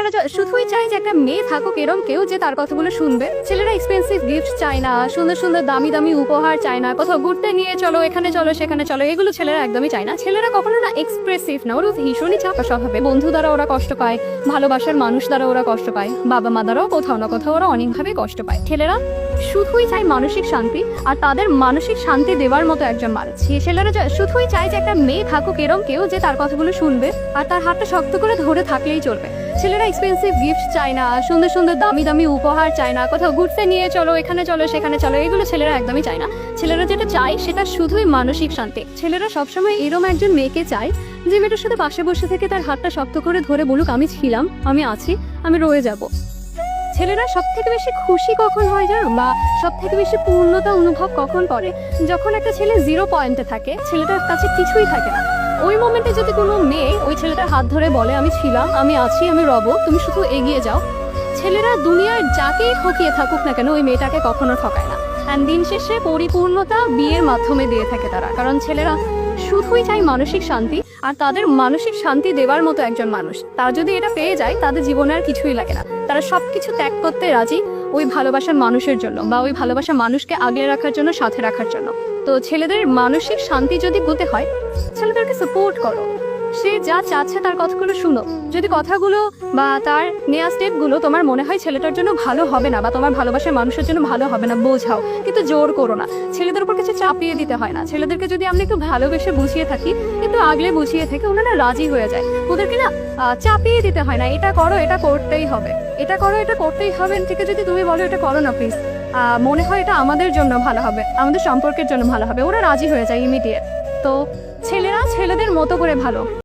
ছেলেরা শুধুই চায় যে একটা মেয়ে থাকুক এরম কেউ যে তার কথাগুলো শুনবে। ছেলেরা এক্সপেন্সিভ গিফট চায় না, সুন্দর সুন্দর দামি দামি উপহার চায় না, কোথাও ঘুরতে নিয়ে চলো, এখানে চলো, সেখানে চলো, এগুলো ছেলেরা একদমই চায় না। ছেলেরা কখনো না এক্সপ্রেসিভ না, ওরা ভীষণই চাপা স্বভাবে। বন্ধু দ্বারা ওরা কষ্ট পায়, ভালোবাসার মানুষ দ্বারা ওরা কষ্ট পায়, বাবা মা দ্বারাও কোথাও না কোথাও ওরা অনেকভাবে কষ্ট পায়। ছেলেরা শুধুই চায় মানসিক শান্তি, আর তাদের মানসিক শান্তি দেওয়ার মতো একজন মানুষ। ছেলেরা শুধুই চায় যে একটা মেয়ে থাকুক এরম কেউ যে তার কথাগুলো শুনবে আর তার হাতটা শক্ত করে ধরে থাকলেই চলবে। ছেলেরা এক্সপেন্সিভ গিফট চায় না, সুন্দর সুন্দর দামি দামি উপহার চায় না, কোথাও ঘুরতে নিয়ে চলো, এখানে চলো, সেখানে চলো, এগুলো ছেলেরা একদমই চায় না। ছেলেরা যেটা চায় সেটা শুধুই মানসিক শান্তি। ছেলেরা সবসময় এরম একজন মেয়েকে চায় যে মেয়েটার সাথে পাশে বসে থেকে তার হাতটা শক্ত করে ধরে বলুক আমি ছিলাম, আমি আছি, আমি রয়ে যাব। ছেলেরা সব থেকে বেশি খুশি কখন হয় জানো, বা সব থেকে বেশি পূর্ণতা অনুভব কখন করে, যখন একটা ছেলে 0 পয়েন্টে থাকে, ছেলেটার কাছে কিছুই থাকে না। ওই মোমেন্টে যদি কোনো মেয়ে ওই ছেলেটার হাত ধরে বলে আমি ছিলাম, আমি আছি, আমি রব, তুমি শুধু এগিয়ে যাও, ছেলেরা দুনিয়ার যাকেই ঠকিয়ে থাকুক না কেন ওই মেয়েটাকে কখনো ঠকায় না। অ্যান্ড দিন শেষে পরিপূর্ণতা বিয়ের মাধ্যমে দিয়ে থাকে তারা, কারণ ছেলেরা শুধুই চাই মানসিক শান্তি, আর তাদের মানসিক শান্তি দেওয়ার মতো একজন মানুষ। তারা যদি এটা পেয়ে যায় তাদের জীবনে আর কিছুই লাগে না, তারা সবকিছু ত্যাগ করতে রাজি ওই ভালোবাসার মানুষের জন্য, বা ওই ভালোবাসার মানুষকে আগলে রাখার জন্য, সাথে রাখার জন্য। তো ছেলেদের মানসিক শান্তি যদি পেতে হয়, ছেলেদেরকে সাপোর্ট করো, সে যা চাচ্ছে তার কথাগুলো শুনো। যদি কথাগুলো বা তার নেওয়া স্টেপগুলো তোমার মনে হয় ছেলেটার জন্য ভালো হবে না, বা তোমার ভালোবাসার মানুষের জন্য ভালো হবে না, বোঝাও, কিন্তু জোর করো না। ছেলেদের উপর কিছু চাপিয়ে দিতে হয় না। ছেলেদেরকে যদি আমরা একটু ভালোবেসে বুঝিয়ে থাকি, একটু আগলে বুঝিয়ে থাকি, ওনারা রাজি হয়ে যায়। ওদেরকে না চাপিয়ে দিতে হয় না, এটা করো, এটা করতেই হবে, এটা করো, এটা করতেই হবে। ঠিক আছে, যদি তুমি বলো এটা করো না প্লিজ, মনে হয় এটা আমাদের জন্য ভালো হবে, আমাদের সম্পর্কের জন্য ভালো হবে, ওরা রাজি হয়ে যায় ইমিডিয়েট। তো ছেলেরা ছেলেদের মতো করে ভালো